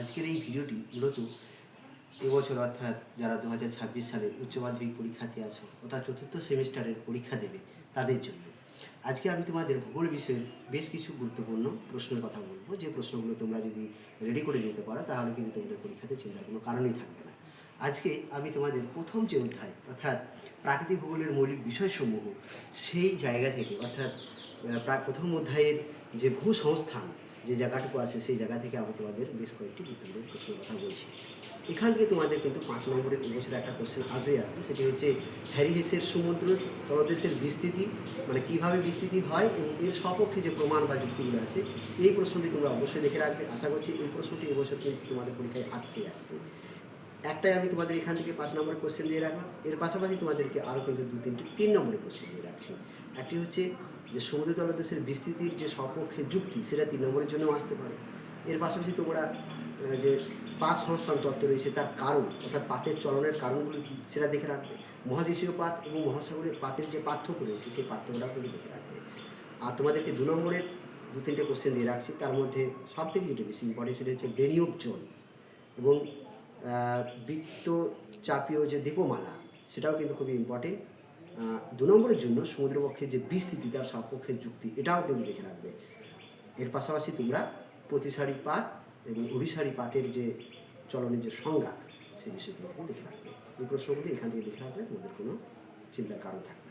আজকের এই ভিডিওটি মূলত এবছর অর্থাৎ যারা 2026 সালে উচ্চ মাধ্যমিক পরীক্ষার্থী আছো অর্থাৎ চতুর্থ সেমিস্টারের পরীক্ষা দেবে তাদের জন্য। আজকে আমি তোমাদের ভূগোল বিষয়ের বেশ কিছু গুরুত্বপূর্ণ প্রশ্নের কথা বলবো, যে প্রশ্নগুলো তোমরা যদি রেডি করে নিতে পারো তাহলে কিন্তু তোমাদের পরীক্ষাতে চিন্তার কোনো কারণই থাকবে না। আজকে আমি তোমাদের প্রথম যে অধ্যায় অর্থাৎ প্রাকৃতিক ভূগোলের মৌলিক বিষয়সমূহ সেই জায়গা থেকে অর্থাৎ প্রথম অধ্যায়ের যে ভূসংস্থান যে জায়গাটুকু আছে সেই জায়গা থেকে আমি তোমাদের বেশ কয়েকটি গুরুত্বপূর্ণ প্রশ্নের কথা বলছি। এখান থেকে তোমাদের কিন্তু 5 নম্বরের এবছর একটা কোশ্চেন আসবে। সেটি হচ্ছে হ্যারি হেসের সমুদ্র তলদেশের বিস্তৃতি, মানে কীভাবে বিস্তৃতি হয় এবং এর সপক্ষে যে প্রমাণ বা যুক্তিগুলো আছে, এই প্রশ্নটি তোমরা অবশ্যই দেখে রাখবে। আশা করছি এই প্রশ্নটি এবছর কিন্তু তোমাদের পরীক্ষায় আসছে। একটাই আমি তোমাদের এখান থেকে 5 নম্বরের কোশ্চেন দিয়ে রাখলাম। এর পাশাপাশি তোমাদেরকে আরও কিন্তু 3 নম্বরের কোশ্চেন দিয়ে রাখছি। একটি হচ্ছে যে সমুদ্র তলদেশের বিস্তৃতির যে সপক্ষে যুক্তি, সেটা 3 নম্বরের জন্যও আসতে পারে। এর পাশাপাশি তোমরা যে পাত সংস্থান তত্ত্ব রয়েছে তার কারণ অর্থাৎ পাতের চলনের কারণগুলো কী সেটা দেখে রাখবে। মহাদেশীয় পাত এবং মহাসাগরের পাতের যে পার্থক্য রয়েছে সেই পার্থক্যটাও কিন্তু দেখে রাখবে। আর তোমাদেরকে 2 নম্বরের 2-3টে কোশ্চেন দিয়ে রাখছি। তার মধ্যে সবথেকে যেটা বেশি ইম্পর্টেন্ট সেটা হচ্ছে বেনিয়োগ জোন এবং বৃত্তচাপীয় যে দ্বীপমালা, সেটাও কিন্তু খুবই ইম্পর্টেন্ট। 2 নম্বরের জন্য সমুদ্রপক্ষের যে বিস্তৃতি তার সপক্ষের যুক্তি, এটাও কিন্তু দেখে রাখবে। এর পাশাপাশি তোমরা প্রতিসারি পাত এবং অভিসারী পাতের যে চলনের যে সংজ্ঞা সেই বিষয়গুলো কিন্তু দেখে রাখবে। এই প্রশ্নগুলি এখান থেকে দেখে রাখলে তোমাদের কোনো চিন্তার কারণ থাকবে।